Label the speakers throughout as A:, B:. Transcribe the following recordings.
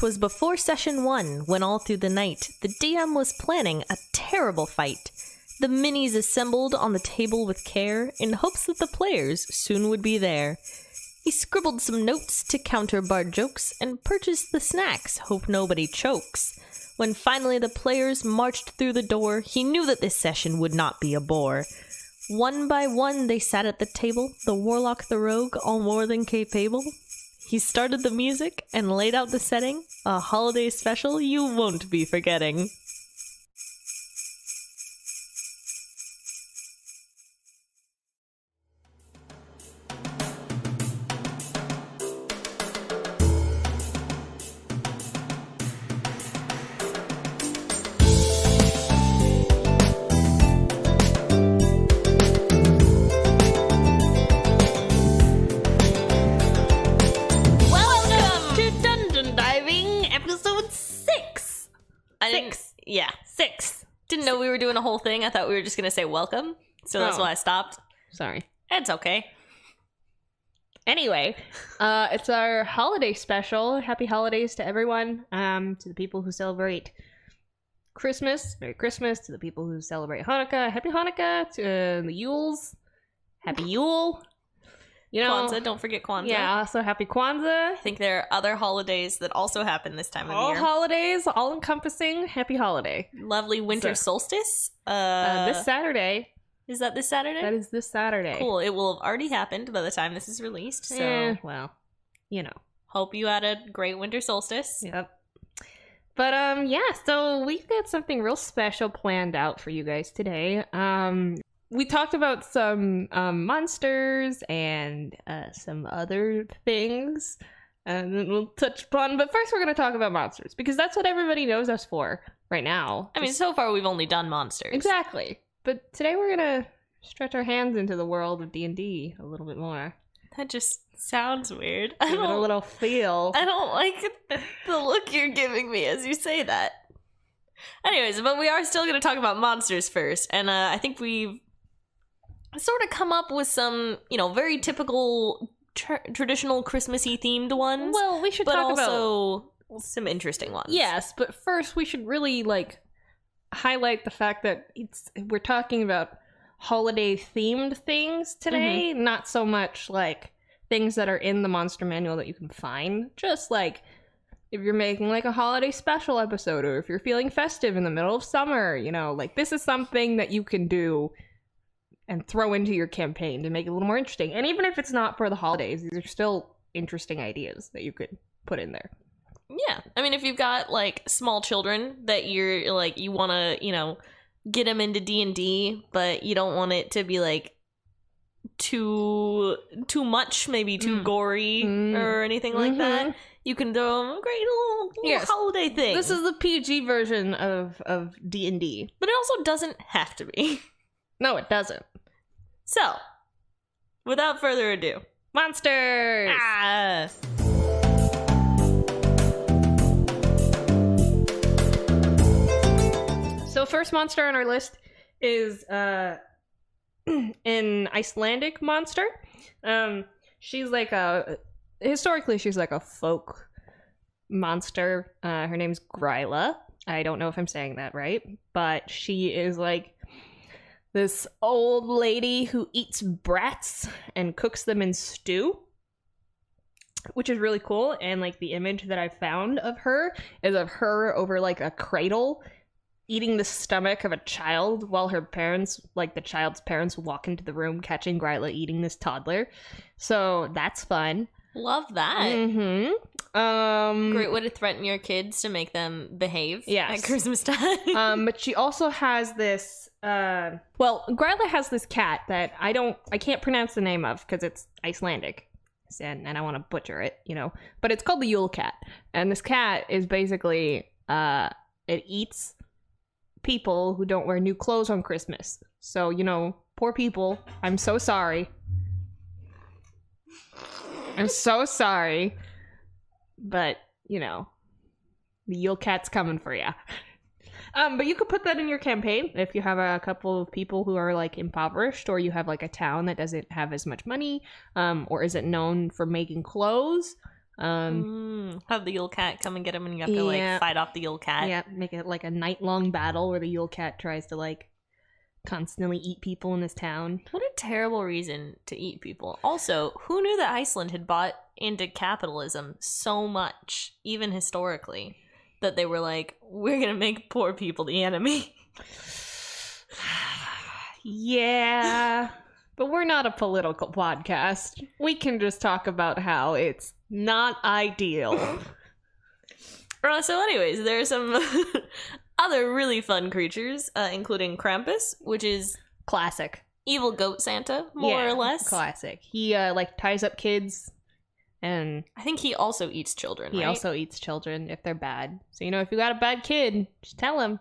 A: 'twas before session 1, when all through the night the DM was planning a terrible fight. The minis assembled on the table with care in hopes that the players soon would be there. He scribbled some notes to counter bard jokes and purchased the snacks, hope nobody chokes. When finally the players marched through the door, he knew that this session would not be a bore. One by one they sat at the table, the warlock, the rogue, all more than capable. He started the music and laid out the setting, a holiday special you won't be forgetting. Six. Didn't know we were doing a whole thing. I thought we were just going to say welcome. So that's why I stopped.
B: Sorry.
A: It's okay.
B: Anyway, it's our holiday special. Happy holidays to everyone. To the people who celebrate Christmas, Merry Christmas. To the people who celebrate Hanukkah, Happy Hanukkah. To the Yules, Happy Yule. You know,
A: Kwanzaa, don't forget Kwanzaa.
B: Yeah, also Happy Kwanzaa.
A: I think there are other holidays that also happen this time of
B: All
A: year.
B: holidays, all encompassing. Happy holiday.
A: Lovely winter solstice.
B: This Saturday.
A: Is that this Saturday?
B: That is this Saturday.
A: Cool. It will have already happened by the time this is released. So,
B: well, you know. Hope
A: you had a great winter solstice.
B: Yep. But yeah, so we've got something real special planned out for you guys today. We talked about some monsters and some other things, and then we'll touch upon. But first, we're going to talk about monsters because that's what everybody knows us for right now.
A: I mean, so far we've only done monsters.
B: Exactly. But today we're going to stretch our hands into the world of D&D a little bit more.
A: That just sounds weird.
B: Give it a little feel.
A: I don't like the look you're giving me as you say that. Anyways, but we are still going to talk about monsters first, and I think we've sort of come up with some, very typical traditional Christmassy themed ones.
B: Well, we should talk
A: about some interesting ones.
B: Yes, but first we should really highlight the fact that we're talking about holiday themed things today, not so much things that are in the monster manual that you can find. Just if you're making a holiday special episode, or if you're feeling festive in the middle of summer, this is something that you can do and throw into your campaign to make it a little more interesting. And even if it's not for the holidays, these are still interesting ideas that you could put in there.
A: Yeah. I mean, if you've got small children that you're you want to, get them into D&D, but you don't want it to be too much, maybe too gory or anything like that, you can throw them a great little holiday thing.
B: This is the PG version of D&D.
A: But it also doesn't have to be.
B: No, it doesn't.
A: So, without further ado,
B: monsters! So, first monster on our list is an Icelandic monster. She's historically, she's a folk monster. Her name's Gryla. I don't know if I'm saying that right, but she is this old lady who eats brats and cooks them in stew, which is really cool. And the image that I found of her is of her over a cradle eating the stomach of a child while her parents, the child's parents, walk into the room catching Gryla eating this toddler. So that's fun.
A: Love that. Great way to threaten your kids to make them behave at Christmas time.
B: But she also has this Gryla has this cat that I can't pronounce the name of because it's Icelandic, and I want to butcher it, but it's called the Yule cat. And this cat is basically it eats people who don't wear new clothes on Christmas. So, poor people. I'm so sorry. I'm so sorry. But, the Yule cat's coming for you. But you could put that in your campaign if you have a couple of people who are impoverished, or you have a town that doesn't have as much money, or isn't known for making clothes.
A: Have the Yule Cat come and get him, and you have to like fight off the Yule Cat.
B: Yeah, make it like a night-long battle where the Yule Cat tries to like constantly eat people in his town.
A: What a terrible reason to eat people. Also, who knew that Iceland had bought into capitalism so much, even historically, that they were like, we're gonna make poor people the enemy?
B: Yeah, but we're not a political podcast. We can just talk about how it's not ideal.
A: So anyways, there are some other really fun creatures, including Krampus, which is
B: Classic.
A: evil goat Santa, more or less.
B: Classic. He like ties up kids, and
A: I think he also eats children,
B: he
A: right?
B: also eats children if they're bad. So, if you got a bad kid, just tell him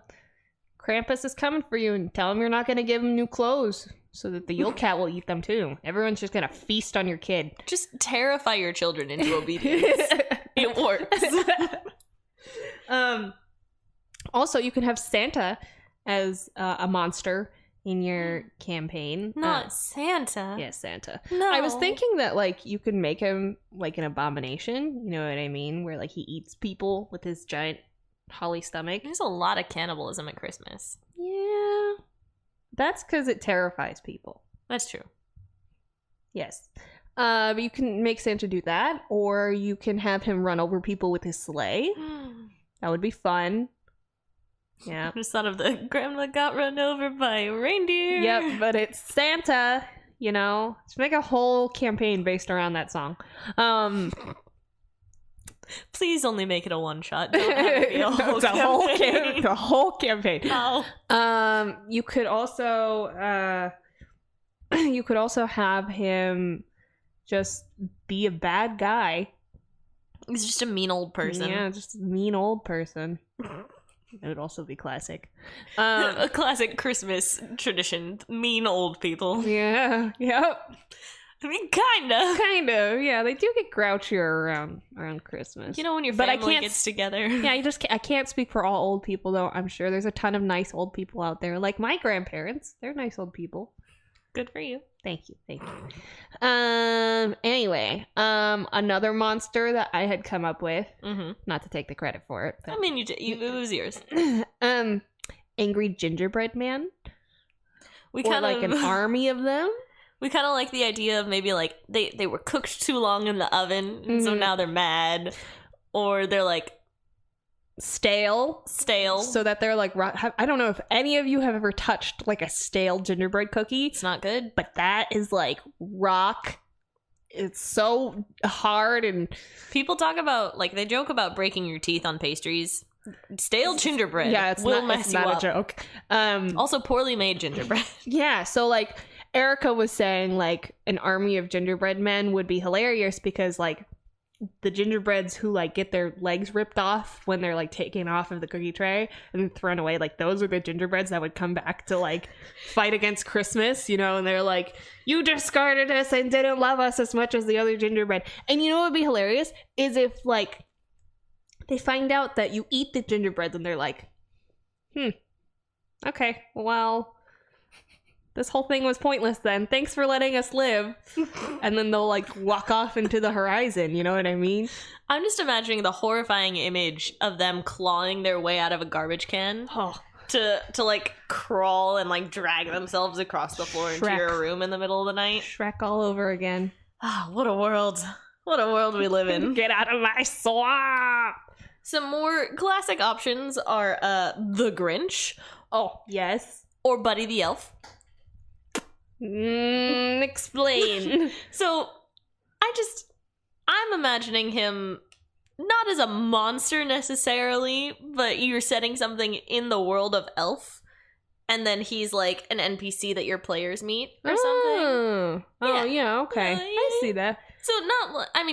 B: Krampus is coming for you, and tell him you're not going to give him new clothes so that the Yule Cat will eat them too. Everyone's just going to feast on your kid.
A: Just terrify your children into obedience. It works.
B: Also, you can have Santa as a monster in your campaign.
A: Not Santa.
B: Yeah, Santa.
A: No.
B: I was thinking that, like, you could make him, like, an abomination. You know what I mean? Where, like, he eats people with his giant holly stomach.
A: There's a lot of cannibalism at Christmas.
B: Yeah. That's because it terrifies people.
A: That's true.
B: Yes. But you can make Santa do that, or you can have him run over people with his sleigh. That would be fun. Yeah.
A: I just thought of the grandma got run over by a reindeer.
B: Yep, but it's Santa, Let's make a whole campaign based around that song.
A: Please only make it a one shot. Don't have it be a whole
B: it's
A: campaign.
B: The whole campaign.
A: No.
B: You could also have him just be a bad guy.
A: He's just a mean old person.
B: Yeah, just a mean old person. It would also be classic.
A: A classic Christmas tradition. Mean old people.
B: Yeah. Yep.
A: I mean, kinda.
B: Kind of. Yeah, they do get grouchier around Christmas.
A: When your
B: But I
A: family
B: can't
A: gets together.
B: Yeah, I can't speak for all old people, though. I'm sure there's a ton of nice old people out there. Like my grandparents. They're nice old people.
A: Good for you.
B: Thank you. Anyway, another monster that I had come up with, not to take the credit for it. But,
A: I mean, it was yours.
B: Angry gingerbread man.
A: We
B: or
A: kind
B: like
A: of
B: an army of them.
A: We kind of like the idea of maybe like they were cooked too long in the oven, and so now they're mad, or they're like stale,
B: so that they're like, I don't know if any of you have ever touched like a stale gingerbread cookie.
A: It's not good,
B: but that is like rock. It's so hard, and
A: people talk about like they joke about breaking your teeth on pastries. Stale gingerbread,
B: yeah, it's
A: will
B: not,
A: mess
B: it's
A: you
B: not
A: up.
B: A joke.
A: Also, poorly made gingerbread.
B: Yeah, so like Erica was saying, like an army of gingerbread men would be hilarious because like the gingerbreads who like get their legs ripped off when they're like taken off of the cookie tray and thrown away, like those are the gingerbreads that would come back to like fight against Christmas, and they're like, you discarded us and didn't love us as much as the other gingerbread. And what would be hilarious is if like they find out that you eat the gingerbreads and they're like, okay, well, this whole thing was pointless then. Thanks for letting us live. And then they'll like walk off into the horizon, you know what I mean?
A: I'm just imagining the horrifying image of them clawing their way out of a garbage can to like crawl and like drag themselves across the floor into your room in the middle of the night.
B: Shrek all over again.
A: Ah, what a world. What a world we live in.
B: Get out of my swamp!
A: Some more classic options are the Grinch.
B: Oh, yes.
A: Or Buddy the Elf.
B: Explain.
A: So, I'm imagining him not as a monster necessarily, but you're setting something in the world of Elf, and then he's like an NPC that your players meet or something.
B: Oh, yeah, okay. I see that.
A: So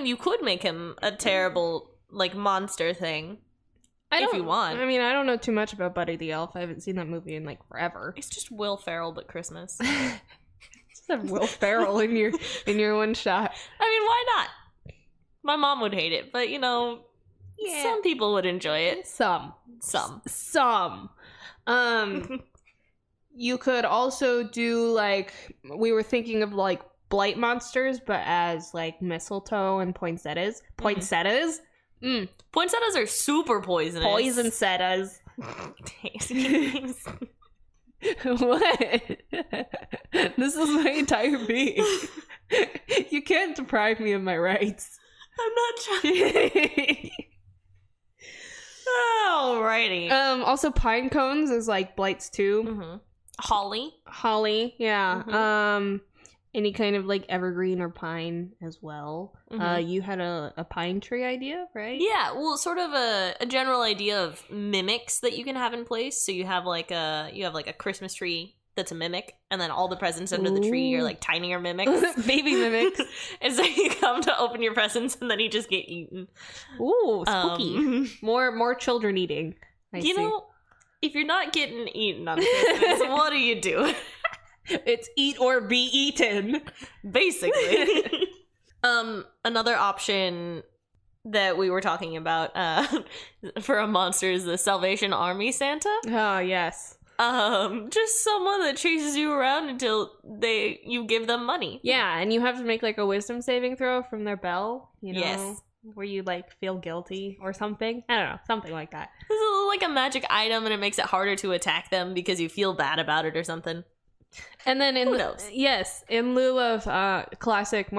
A: you could make him a terrible, like, monster thing. If you want.
B: I mean, I don't know too much about Buddy the Elf. I haven't seen that movie in, like, forever.
A: It's just Will Ferrell, but Christmas.
B: Just have Will Ferrell in your one shot.
A: I mean, why not? My mom would hate it, but, some people would enjoy it.
B: Some. You could also do, like, we were thinking of, like, blight monsters, but as like mistletoe and poinsettias. Poinsettias?
A: Poinsettias are super poisonous.
B: Poisonsettias. What? This is my entire being. You can't deprive me of my rights.
A: I'm not trying. Alrighty.
B: Also pine cones is like blights too.
A: Mm-hmm. Holly,
B: yeah. Any kind of like evergreen or pine as well. You had a pine tree idea, right?
A: Yeah, well, sort of a general idea of mimics that you can have in place. So you have like a Christmas tree that's a mimic, and then all the presents under the tree are like tinier mimics,
B: baby mimics.
A: And so you come to open your presents, and then you just get eaten.
B: Ooh, spooky! More children eating. I see.
A: Know, if you're not getting eaten on Christmas, what do you do?
B: It's eat or be eaten,
A: basically. Another option that we were talking about for a monster is the Salvation Army Santa.
B: Oh, yes.
A: Just someone that chases you around until you give them money.
B: Yeah, and you have to make like a wisdom saving throw from their bell, you know?
A: Yes.
B: Where you like feel guilty or something. I don't know, something like that.
A: It's like a magic item, and it makes it harder to attack them because you feel bad about it or something.
B: And then
A: Who knows?
B: Yes, in lieu of classic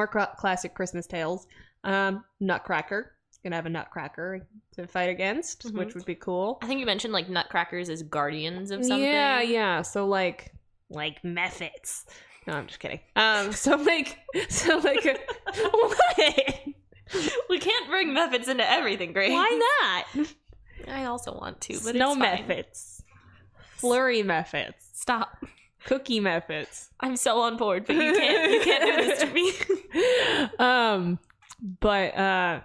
B: Christmas tales, Nutcracker. Gonna have a Nutcracker to fight against, which would be cool.
A: I think you mentioned like Nutcrackers as guardians of something.
B: Yeah. So like Mephits. No, I'm just kidding. So like what?
A: We can't bring Mephits into everything, Grace.
B: Why not?
A: I also want to, but
B: Snow
A: it's fine.
B: Mephits. Flurry Mephits.
A: Stop.
B: Cookie Mephits.
A: I'm so on board, but you can't do this to me.
B: But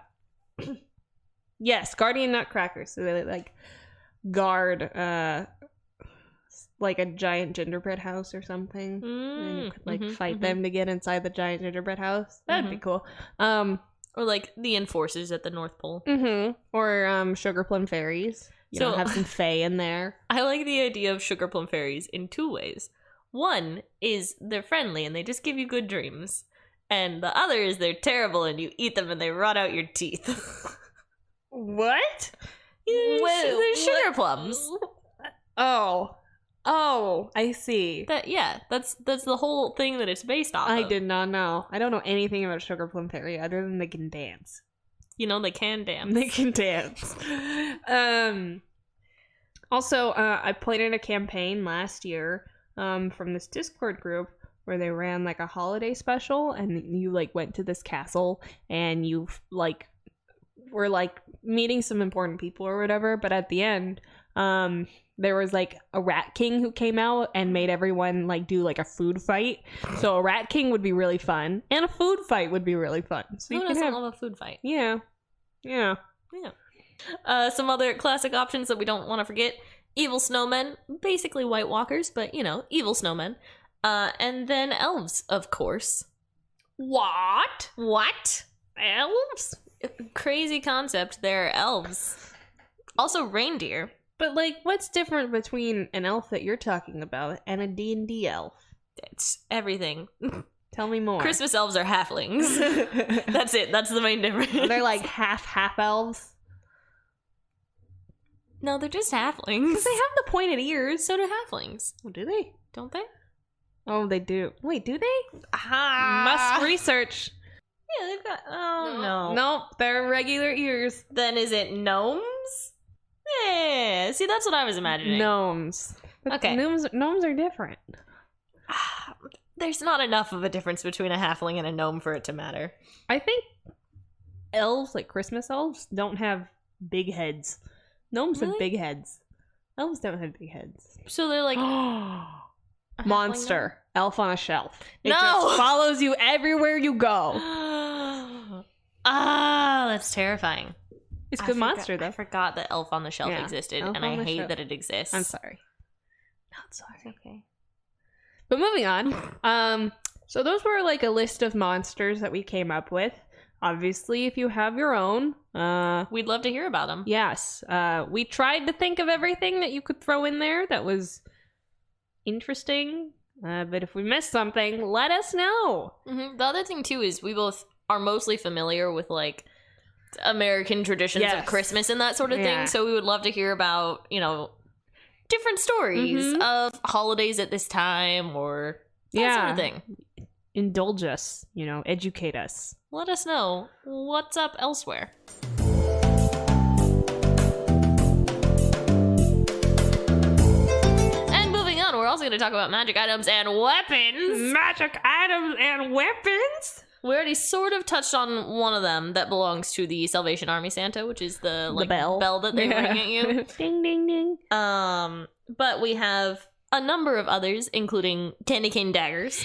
B: yes, guardian Nutcrackers. So they like guard like a giant gingerbread house or something. And you could like fight them to get inside the giant gingerbread house. That'd be cool.
A: Or like the enforcers at the North Pole.
B: Or Sugar Plum Fairies. You know, have some fae in there.
A: I like the idea of Sugar Plum Fairies in two ways. One is they're friendly and they just give you good dreams. And the other is they're terrible and you eat them and they rot out your teeth.
B: What?
A: They're sugar plums.
B: Oh, I see.
A: That's the whole thing that it's based off
B: I
A: of.
B: did not know. I don't know anything about Sugar Plum Fairy other than they can dance.
A: You know, they can dance.
B: They can dance. Also, I played in a campaign last year from this Discord group where they ran like a holiday special, and you like went to this castle and you like were like meeting some important people or whatever. But at the end, there was like a rat king who came out and made everyone like do like a food fight. So a rat king would be really fun, and a food fight would be really fun. So
A: Who doesn't love a food fight?
B: Yeah.
A: Some other classic options that we don't want to forget: evil snowmen, basically White Walkers, but you know, evil snowmen. And then elves, of course.
B: What?
A: Elves? Crazy concept. They're elves. Also reindeer.
B: But like, what's different between an elf that you're talking about and a D&D elf?
A: It's everything.
B: Tell me more.
A: Christmas elves are halflings. That's it. That's the main difference.
B: They're like half elves.
A: No, they're just halflings.
B: They have the pointed ears.
A: So do halflings.
B: Oh, do they?
A: Don't they?
B: Oh, they do. Wait, do they?
A: Aha!
B: Must research.
A: Yeah, they've got... Oh, no.
B: Nope, they're regular ears.
A: Then is it gnomes? Yeah. See, that's what I was imagining.
B: Gnomes. But
A: okay.
B: Gnomes are different.
A: There's not enough of a difference between a halfling and a gnome for it to matter.
B: I think elves, like Christmas elves, don't have big heads. Gnomes have big heads. Elves don't have big heads.
A: So they're like...
B: Monster. Elf on a shelf. It
A: No!
B: just follows you everywhere you go.
A: That's terrifying.
B: It's a good monster, though.
A: I forgot that Elf on the Shelf existed,
B: Elf
A: and
B: on
A: I
B: the
A: hate
B: Shelf.
A: that it exists.
B: I'm sorry. Not sorry.
A: It's okay.
B: But moving on. So those were like a list of monsters that we came up with. Obviously, if you have your own,
A: we'd love to hear about them.
B: Yes. We tried to think of everything that you could throw in there that was interesting But if we missed something, let us know.
A: The other thing, too, is we both are mostly familiar with, like, American traditions of Christmas and that sort of thing. So we would love to hear about, you know, different stories of holidays at this time or that sort of thing.
B: Indulge us, you know, educate us.
A: Let us know what's up elsewhere. And moving on, we're also going to talk about magic items and weapons.
B: Magic items and weapons?
A: We already sort of touched on one of them that belongs to the Salvation Army Santa, which is the bell that they ring at you.
B: Ding, ding, ding.
A: But we have a number of others, including candy cane daggers.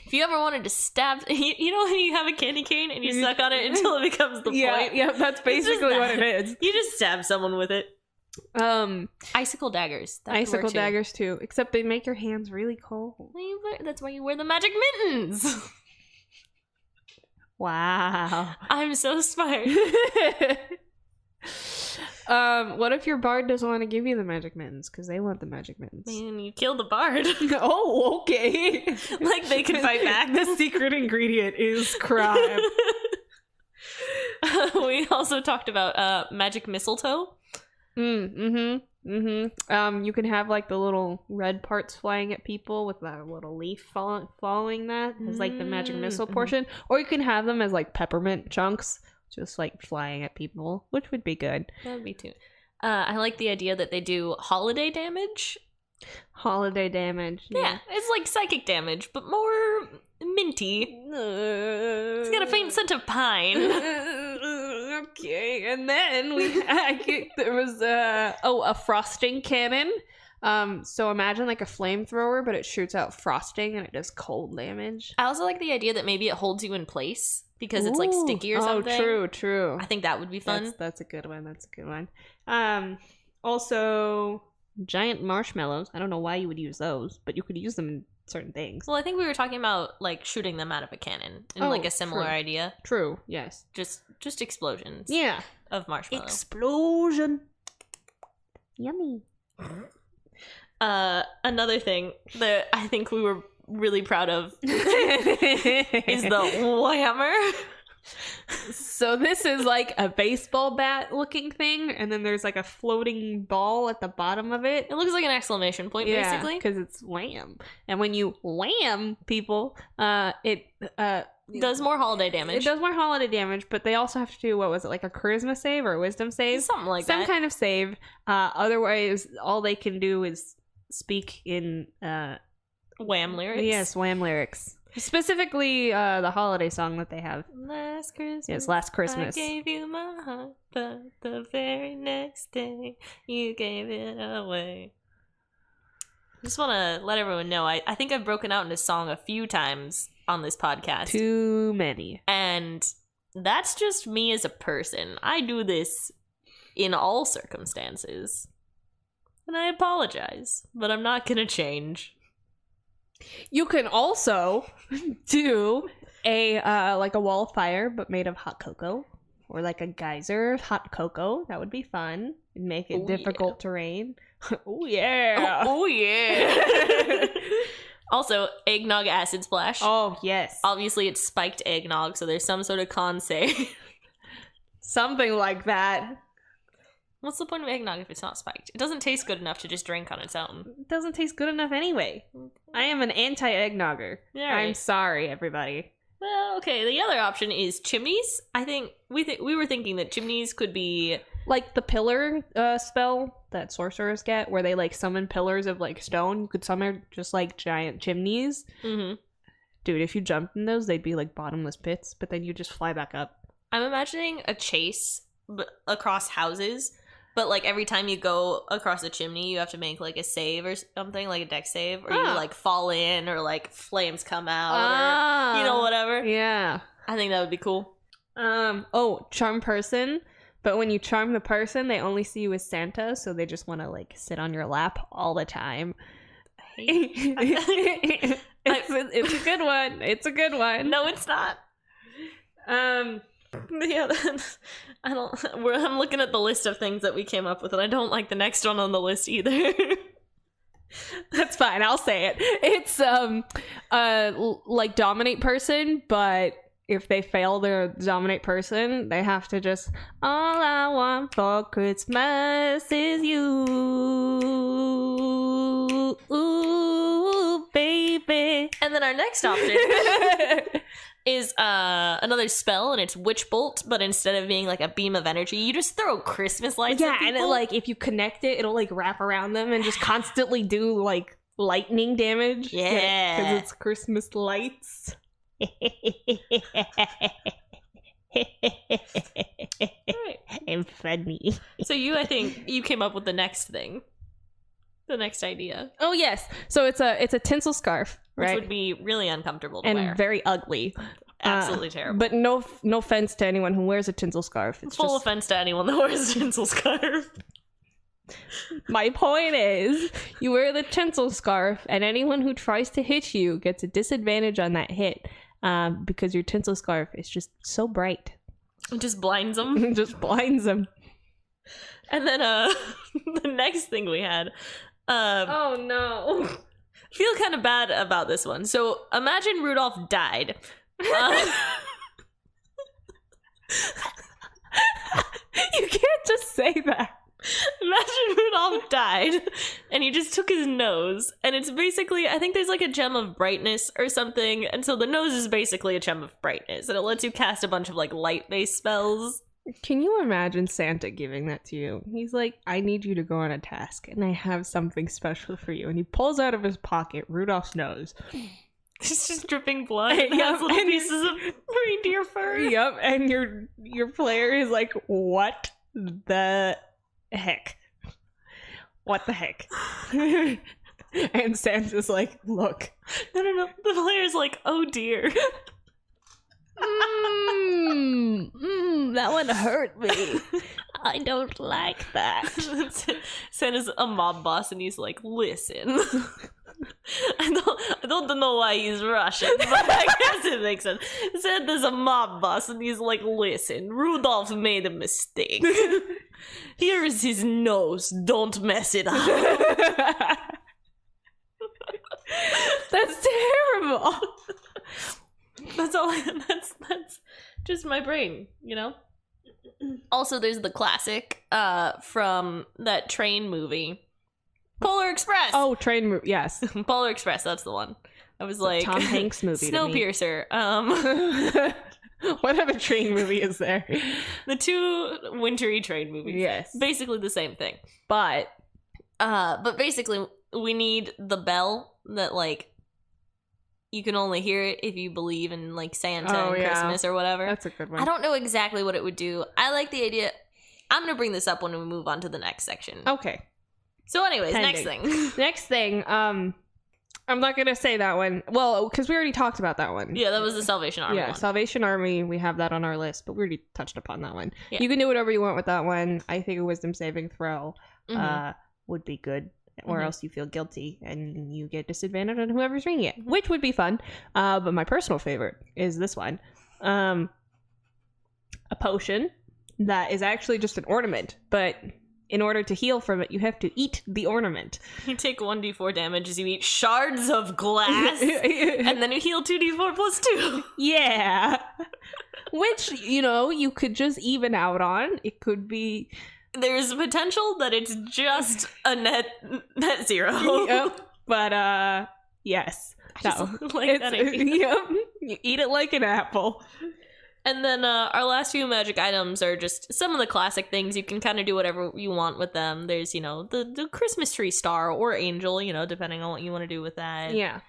A: If you ever wanted to stab, you know when you have a candy cane and you suck on it until it becomes the point?
B: Yeah, that's basically what it is.
A: You just stab someone with it. Icicle daggers.
B: Icicle daggers too, except they make your hands really cold.
A: That's why you wear the magic mittens.
B: Wow.
A: I'm so smart.
B: What if your bard doesn't want to give you the magic mittens because they want the magic mittens?
A: Man, you kill the bard.
B: Oh, okay.
A: Like they can fight back.
B: The secret ingredient is crime.
A: We also talked about magic mistletoe.
B: You can have like the little red parts flying at people with that little leaf following that as like the magic missile portion, or you can have them as like peppermint chunks just like flying at people, which would be good.
A: That would be too. I like the idea that they do holiday damage.
B: Holiday damage.
A: Yeah, it's like psychic damage, but more minty. It's got a faint scent of pine.
B: Okay, and then there was a frosting cannon. So imagine like a flamethrower, but it shoots out frosting and it does cold damage.
A: I also like the idea that maybe it holds you in place because it's like sticky or something.
B: Oh, true.
A: I think that would be fun.
B: That's a good one. Also, giant marshmallows. I don't know why you would use those, but you could use them in certain things.
A: Well, I think we were talking about like shooting them out of a cannon in like a similar idea.
B: True. Yes.
A: Just explosions.
B: Yeah.
A: Of marshmallow.
B: Explosion. Yummy.
A: Another thing that I think we were really proud of is the whammer.
B: So this is like a baseball bat looking thing, and then there's like a floating ball at the bottom of it.
A: It looks like an exclamation point, basically.
B: Because it's wham. And when you wham people, it
A: does more holiday damage.
B: It does more holiday damage, but they also have to do, what was it, like a charisma save or a wisdom save?
A: Something like that.
B: Some kind of save. Otherwise, all they can do is speak in
A: wham lyrics.
B: Yes, wham lyrics. Specifically, the holiday song that they have.
A: Last Christmas.
B: Yes, Last Christmas.
A: I gave you my heart, but the very next day you gave it away. I just want to let everyone know, I think I've broken out into song a few times on this podcast.
B: Too many.
A: And that's just me as a person. I do this in all circumstances. And I apologize, but I'm not gonna change.
B: You can also do a like a wall of fire, but made of hot cocoa, or like a geyser of hot cocoa. That would be fun. It'd make it difficult to rain. Oh yeah!
A: Oh yeah! Also, eggnog acid splash.
B: Oh yes!
A: Obviously, it's spiked eggnog, so there's some sort of con say.
B: Something like that.
A: What's the point of eggnog if it's not spiked? It doesn't taste good enough to just drink on its own.
B: It doesn't taste good enough anyway. I am an anti-eggnogger. Yeah, right. I'm sorry, everybody.
A: Well, okay, the other option is chimneys. I think we were thinking that chimneys could be
B: like the pillar spell that sorcerers get, where they like summon pillars of like stone. You could summon just like giant chimneys. Mm-hmm. Dude, if you jumped in those, they'd be like bottomless pits, but then you just fly back up.
A: I'm imagining a chase across houses. But, like, every time you go across a chimney, you have to make, like, a save or something, like a dex save. Or you, like, fall in, or, like, flames come out, or, you know, whatever.
B: Yeah.
A: I think that would be cool.
B: Charm person. But when you charm the person, they only see you as Santa, so they just want to, like, sit on your lap all the time. It's a good one. It's a good one.
A: No, it's not. Yeah, I'm looking at the list of things that we came up with, and I don't like the next one on the list either.
B: That's fine. I'll say it. It's like dominate person, but if they fail their dominate person, they have to just all I want for Christmas is you, ooh, baby.
A: And then our next option is another spell, and it's Witch Bolt, but instead of being like a beam of energy, you just throw Christmas lights at people.
B: And it, like, if you connect it, it'll like wrap around them and just constantly do like lightning damage.
A: Yeah.
B: Because it's Christmas lights. And funny.
A: So I think you came up with the next thing. The next idea.
B: Oh yes. So it's a tinsel scarf, right?
A: Which would be really uncomfortable to
B: and
A: wear.
B: Very ugly.
A: Absolutely terrible.
B: But no offense to anyone who wears a tinsel scarf. It's
A: full offense to anyone that wears a tinsel scarf.
B: My point is, you wear the tinsel scarf, and anyone who tries to hit you gets a disadvantage on that hit, because your tinsel scarf is just so bright.
A: It just blinds them.
B: Just blinds them.
A: And then the next thing we had.
B: Oh no.
A: I feel kind of bad about this one. So imagine Rudolph died.
B: You can't just say that.
A: Imagine Rudolph died and he just took his nose, and it's basically, I think there's like a gem of brightness or something, and so the nose is basically a gem of brightness, and it lets you cast a bunch of like light-based spells.
B: Can you imagine Santa giving that to you? He's like, I need you to go on a task, and I have something special for you. And he pulls out of his pocket Rudolph's nose.
A: It's just dripping blood. It has little pieces of reindeer fur.
B: Yep, and your player is like, what the heck? What the heck? And Santa's like, look.
A: No. The player's like, oh dear.
B: That one hurt me. I don't like that.
A: Santa's a mob boss, and he's like, listen. I don't know why he's Russian, but I guess it makes sense. Santa's a mob boss, and he's like, listen, Rudolph made a mistake. Here is his nose. Don't mess it up.
B: That's terrible.
A: That's all. That's just my brain, you know. Also, there's the classic from that train movie, Polar Express.
B: Oh, train movie. Yes,
A: Polar Express. That's the one. I was like,
B: Tom Hanks movie.
A: Snowpiercer.
B: What other train movie is there?
A: The two wintry train movies.
B: Yes,
A: basically the same thing.
B: But
A: basically, we need the bell that like. You can only hear it if you believe in, like, Santa and Christmas or whatever.
B: That's a good one.
A: I don't know exactly what it would do. I like the idea. I'm going to bring this up when we move on to the next section.
B: Okay.
A: So anyways,
B: Pending.
A: next thing.
B: Next thing, I'm not going to say that one. Well, because we already talked about that one.
A: Yeah, that was the Salvation Army one.
B: Salvation Army, we have that on our list, but we already touched upon that one.
A: Yeah.
B: You can do whatever you want with that one. I think a wisdom saving throw would be good. Or else you feel guilty and you get disadvantage on whoever's reading it, which would be fun. But my personal favorite is this one. A potion that is actually just an ornament, but in order to heal from it, you have to eat the ornament.
A: You take 1d4 damage as you eat shards of glass, and then you heal 2d4 plus 2.
B: Yeah. Which, you could just even out on. It could be...
A: There's a potential that it's just a net zero.
B: Yep. But yes.
A: Yep.
B: You eat it like an apple.
A: And then our last few magic items are just some of the classic things. You can kind of do whatever you want with them. There's, the Christmas tree star or angel, depending on what you want to do with that.
B: Yeah.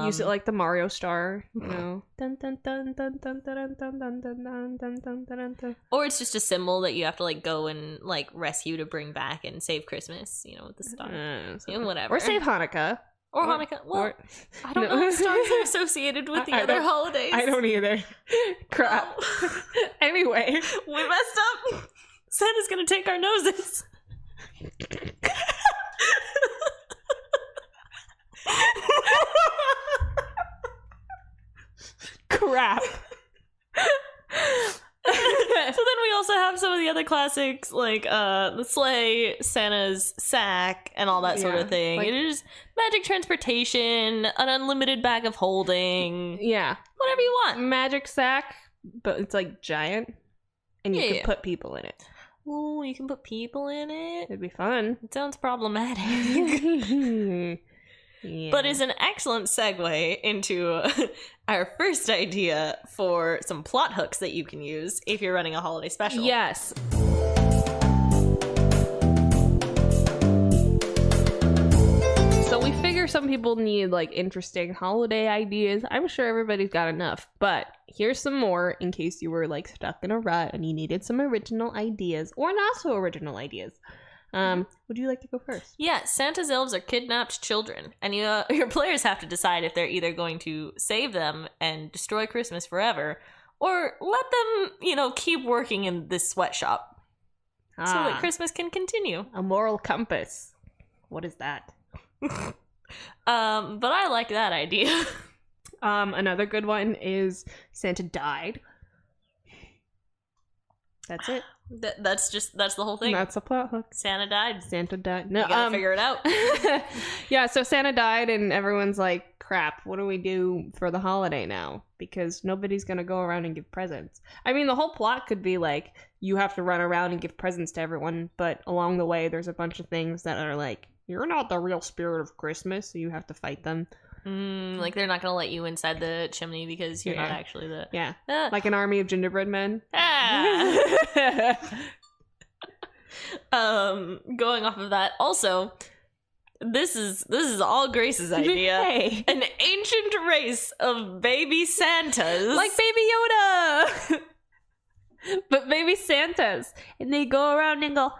B: Use it like the Mario star, Dun, dun, dun, dun, dun, dun, dun, dun, dun, dun, dun, dun, dun, dun.
A: Or it's just a symbol that you have to like go and like rescue to bring back and save Christmas, with the star. Whatever.
B: Or save Hanukkah.
A: Or Hanukkah. Well, I don't know if stars are associated with the other holidays.
B: I don't either. Crap. Anyway.
A: We messed up. Santa's gonna take our noses.
B: Crap.
A: So then we also have some of the other classics like the sleigh, Santa's sack, and all that sort of thing.
B: Like,
A: it is magic transportation, an unlimited bag of holding.
B: Yeah.
A: Whatever you want.
B: Magic sack, but it's like giant. And you can put people in it.
A: Ooh, you can put people in it?
B: It'd be fun.
A: It sounds problematic.
B: Yeah.
A: But is an excellent segue into our first idea for some plot hooks that you can use if you're running a holiday special.
B: Yes. So we figure some people need like interesting holiday ideas. I'm sure everybody's got enough, but here's some more in case you were like stuck in a rut and you needed some original ideas or not so original ideas. Would you like to go first?
A: Yeah, Santa's elves are kidnapped children, and your players have to decide if they're either going to save them and destroy Christmas forever, or let them, keep working in this sweatshop so that Christmas can continue.
B: A moral compass. What is that?
A: But I like that idea.
B: Another good one is Santa died. That's it.
A: That's the whole thing.
B: That's a plot hook.
A: Santa died.
B: Santa died. No,
A: You gotta figure it out.
B: Yeah, so Santa died and everyone's like, crap, what do we do for the holiday now? Because nobody's gonna go around and give presents. I mean, the whole plot could be like, you have to run around and give presents to everyone, but along the way, there's a bunch of things that are like, you're not the real spirit of Christmas, so you have to fight them.
A: Like they're not gonna let you inside the chimney because you're not actually the...
B: Yeah, like an army of gingerbread men.
A: Going off of that, also, this is all Grace's idea.
B: Hey.
A: An ancient race of baby Santas.
B: Like Baby Yoda! But baby Santas. And they go around and go, ho,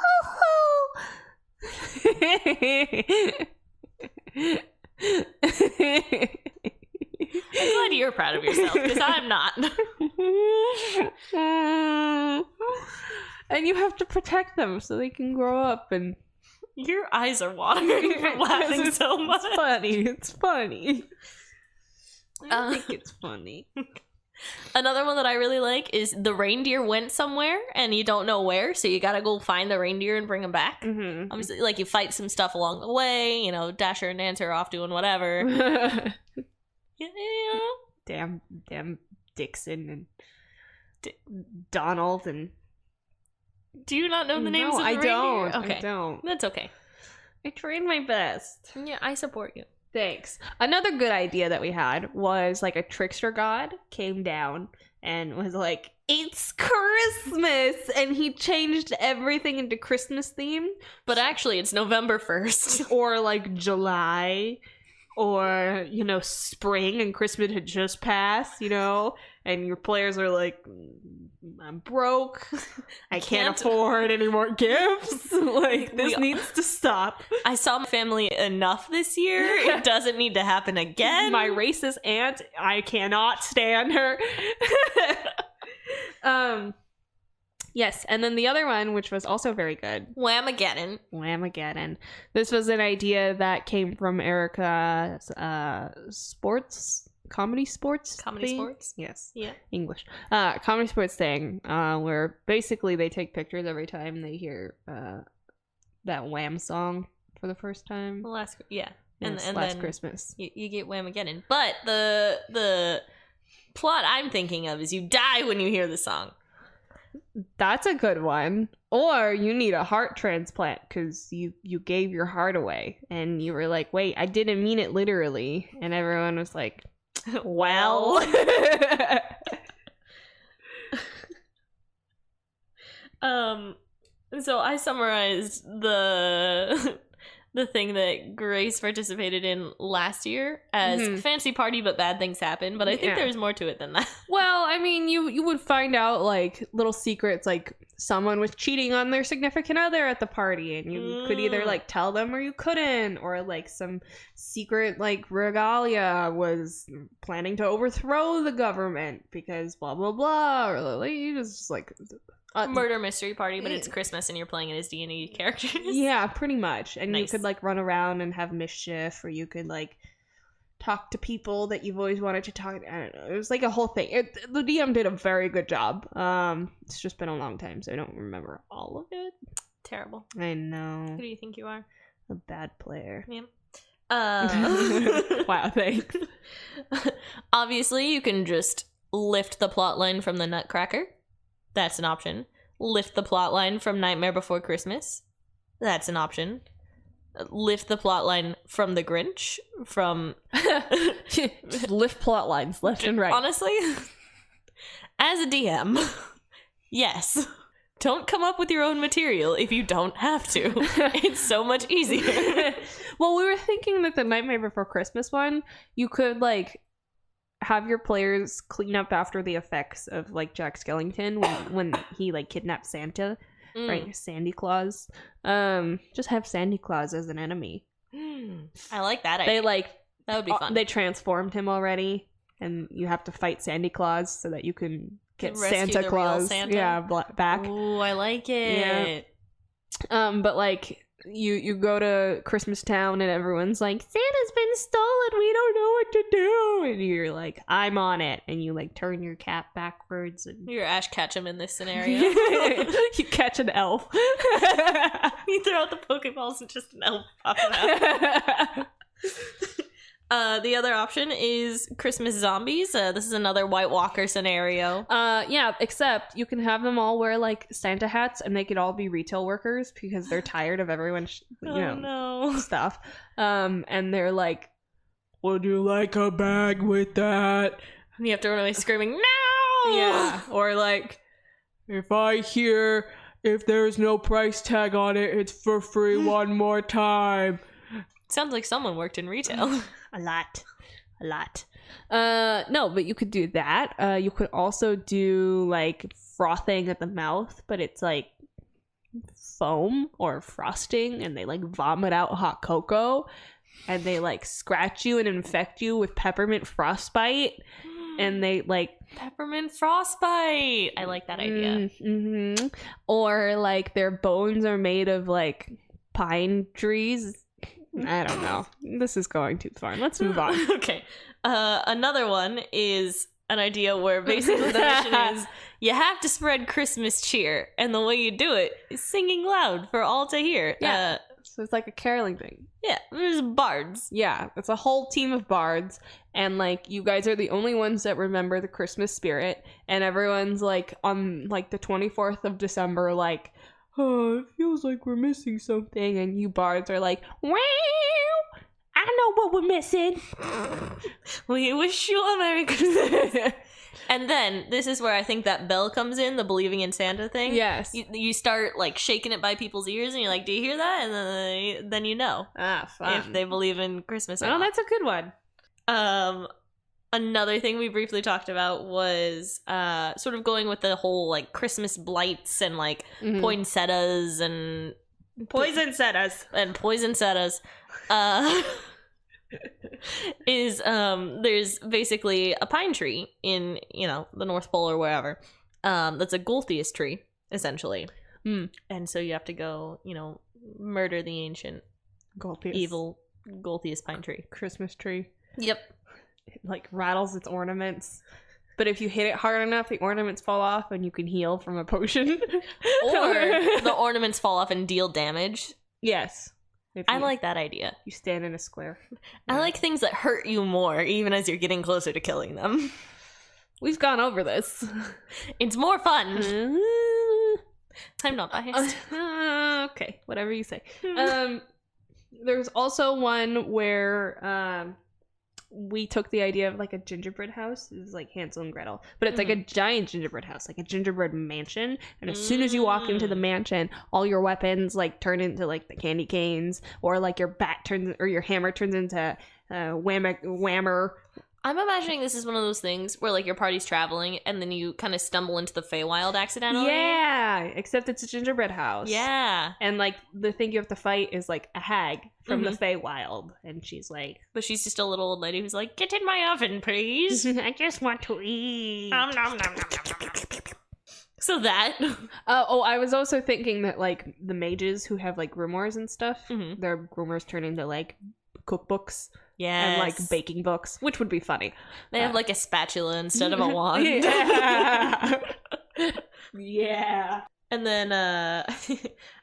B: ho, ho!
A: I'm glad you're proud of yourself, because I'm not.
B: And you have to protect them so they can grow up and...
A: Your eyes are watering from laughing so much.
B: It's funny. It's funny. I think it's funny.
A: Another one that I really like is the reindeer went somewhere and you don't know where, so you gotta go find the reindeer and bring them back.
B: Mm-hmm.
A: Obviously, like, you fight some stuff along the way, Dasher and Dancer are off doing whatever.
B: Damn Dixon and Donald and...
A: Do you not know the names of the reindeer?
B: I don't.
A: That's okay.
B: I tried my best.
A: Yeah, I support you.
B: Thanks. Another good idea that we had was like a trickster god came down and was like, it's Christmas! And he changed everything into Christmas theme.
A: But actually, it's November 1st.
B: Or like July. Or, spring and Christmas had just passed, and your players are like, I'm broke. I can't afford any more gifts. Like, this needs to stop.
A: I saw my family enough this year. It doesn't need to happen again.
B: My racist aunt, I cannot stand her. Yes, and then the other one, which was also very good. Whamageddon. This was an idea that came from Erica's comedy sports thing?
A: Sports?
B: Yes.
A: Yeah.
B: English. Comedy sports thing, where basically they take pictures every time they hear that Wham song for the first time.
A: Last
B: then Christmas.
A: You get Whamageddon. But the plot I'm thinking of is you die when you hear the song.
B: That's a good one. Or you need a heart transplant because you gave your heart away and you were like, wait, I didn't mean it literally. And everyone was like, well.
A: So I summarized the thing that Grace participated in last year as fancy party but bad things happen, but I think there's more to it than that.
B: Well, I mean, you would find out like little secrets, like someone was cheating on their significant other at the party and you could either like tell them or you couldn't, or like some secret like regalia was planning to overthrow the government because blah blah blah, or like you just like
A: murder mystery party, but it's Christmas and you're playing it as D&D characters.
B: Yeah, pretty much. And
A: nice.
B: You could like run around and have mischief, or you could like talk to people that you've always wanted to talk to. I don't know. It was like a whole thing. The DM did a very good job. It's just been a long time, so I don't remember all of it.
A: Terrible.
B: I know.
A: Who do you think you are?
B: A bad player.
A: Yeah.
B: Wow, thanks.
A: Obviously, you can just lift the plotline from the Nutcracker. That's an option. Lift the plotline from Nightmare Before Christmas. That's an option. Lift the plotline from the Grinch. From
B: Lift plot lines left and right.
A: Honestly, as a DM, yes. Don't come up with your own material if you don't have to. It's so much easier.
B: Well, we were thinking that the Nightmare Before Christmas one, you could, like, have your players clean up after the effects of, like, Jack Skellington when he, like, kidnapped Santa, right? Sandy Claus. Just have Sandy Claus as an enemy.
A: I like that idea. That would be fun.
B: They transformed him already, and you have to fight Sandy Claus so that you can get Santa Claus, back.
A: Ooh, I like it.
B: Yeah. But like you go to Christmas Town and everyone's like, Santa's been stolen. We don't know what to do, and you're like, I'm on it, and you like turn your cap backwards and
A: you're Ash Ketchum in this scenario.
B: You catch an elf.
A: You throw out the Pokeballs and just an elf pops out. The other option is Christmas zombies. This is another White Walker scenario.
B: Yeah, except you can have them all wear like Santa hats and they could all be retail workers because they're tired of everyone's stuff. And they're like, would you like a bag with that?
A: And you have to run away screaming, no!
B: Yeah. Or like, if there's no price tag on it, it's for free one more time.
A: Sounds like someone worked in retail.
B: A lot. No, but you could do that. You could also do like frothing at the mouth, but it's like foam or frosting, and they like vomit out hot cocoa, and they like scratch you and infect you with peppermint frostbite, and they like
A: peppermint frostbite. I like that idea.
B: Mm-hmm. Or like their bones are made of like pine trees. I don't know. This is going too far. Let's move on.
A: Okay. Another one is an idea where basically the mission is you have to spread Christmas cheer, and the way you do it is singing loud for all to hear.
B: Yeah. So it's like a caroling thing.
A: Yeah. There's bards.
B: Yeah. It's a whole team of bards, and like you guys are the only ones that remember the Christmas spirit, and everyone's like on like the 24th of December, like, oh, it feels like we're missing something, and you bards are like, wow, I know what we're missing.
A: We wish you a Merry Christmas. And then, this is where I think that bell comes in, the believing in Santa thing.
B: Yes.
A: You start, like, shaking it by people's ears, and you're like, do you hear that? And then you know.
B: Fun.
A: If they believe in Christmas or
B: not. That's a good one.
A: Another thing we briefly talked about was sort of going with the whole like Christmas blights and like poinsettias and
B: Poinsettias.
A: Is there's basically a pine tree in the North Pole or wherever that's a Golthius tree essentially, and so you have to go murder the ancient evil Golthius pine tree.
B: Christmas tree.
A: Yep.
B: It like rattles its ornaments, but if you hit it hard enough, the ornaments fall off and you can heal from a potion.
A: Or the ornaments fall off and deal damage.
B: Yes.
A: I like that idea.
B: You stand in a square.
A: I like things that hurt you more even as you're getting closer to killing them.
B: We've gone over this.
A: It's more fun. I'm not biased.
B: Okay, whatever you say. There's also one where we took the idea of like a gingerbread house. It's like Hansel and Gretel, but it's like a giant gingerbread house, like a gingerbread mansion. And as soon as you walk into the mansion, all your weapons like turn into like the candy canes, or like your hammer turns into whammer.
A: I'm imagining this is one of those things where like your party's traveling and then you kind of stumble into the Feywild accidentally.
B: Yeah, except it's a gingerbread house.
A: Yeah.
B: And like the thing you have to fight is like a hag from the Feywild, and she's like,
A: but she's just a little old lady who's like, get in my oven, please.
B: I just want to eat.
A: Nom, nom, nom, nom, nom, nom, nom. So that.
B: I was also thinking that like the mages who have like grimoires and stuff, their grimoires turn into like cookbooks.
A: Yes.
B: and like baking books, which would be funny.
A: They have like a spatula instead of a wand.
B: Yeah. Yeah.
A: And then I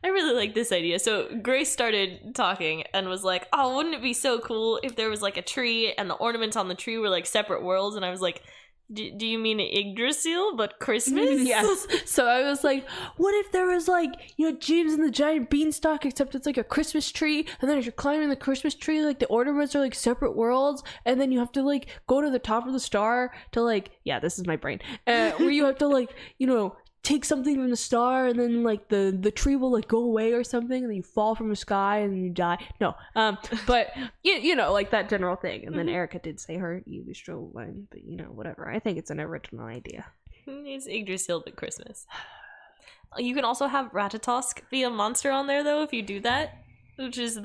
A: really like this idea. So Grace started talking and was like, oh, wouldn't it be so cool if there was like a tree and the ornaments on the tree were like separate worlds? And I was like, do you mean Yggdrasil but Christmas?
B: Yes. So I was like, what if there was like, James and the Giant Beanstalk, except it's like a Christmas tree, and then as you're climbing the Christmas tree, like the ornaments are like separate worlds, and then you have to like go to the top of the star to like, yeah, this is my brain, where you have to like, take something from the star, and then like the tree will like go away or something, and then you fall from the sky and you die. No, but like that general thing. And then Erica did say her Yggdrasil line, but whatever. I think it's an original idea.
A: It's Yggdrasil but Christmas. You can also have Ratatosk be a monster on there though if you do that, which is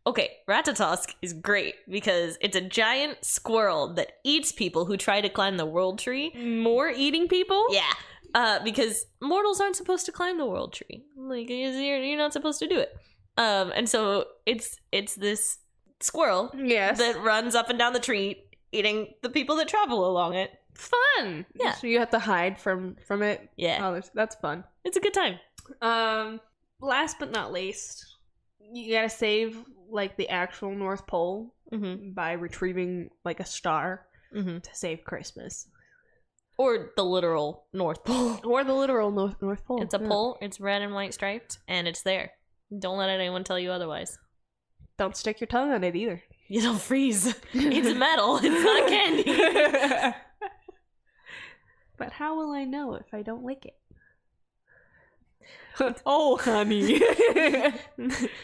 A: okay, Ratatosk is great because it's a giant squirrel that eats people who try to climb the world tree.
B: More eating people?
A: Yeah. Because mortals aren't supposed to climb the world tree. Like, you're not supposed to do it. And so it's this squirrel that runs up and down the tree, eating the people that travel along it.
B: Fun!
A: Yeah.
B: So you have to hide from it?
A: Yeah.
B: Oh, that's fun.
A: It's a good time.
B: Last but not least, you gotta save, like, the actual North Pole by retrieving, like, a star to save Christmas.
A: Or the literal North Pole.
B: Or the literal North Pole.
A: It's a pole, it's red and white striped, and it's there. Don't let anyone tell you otherwise.
B: Don't stick your tongue on it either.
A: You don't freeze. It's metal, it's not candy.
B: But how will I know if I don't lick it? Oh, honey.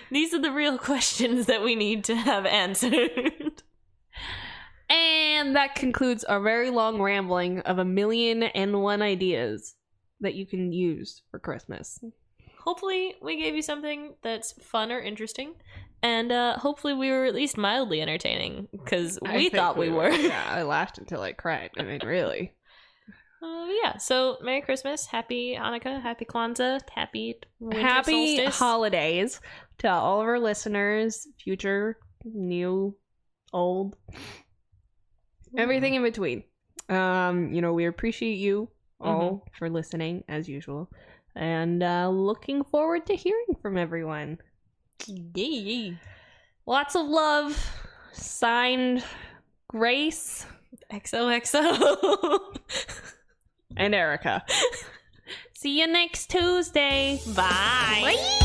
A: These are the real questions that we need to have answered.
B: And that concludes our very long rambling of 1,000,001 ideas that you can use for Christmas.
A: Hopefully we gave you something that's fun or interesting, and hopefully we were at least mildly entertaining, because we thought we were.
B: Yeah, I laughed until I cried. I mean, really.
A: Yeah, so Merry Christmas, Happy Hanukkah, Happy Kwanzaa, Happy winter
B: Happy
A: solstice.
B: holidays to all of our listeners, future, new, old, everything in between. We appreciate you all for listening, as usual, and looking forward to hearing from everyone.
A: Yay.
B: Lots of love. Signed, Grace.
A: XOXO.
B: And Erica. See you next Tuesday.
A: Bye.
B: Bye.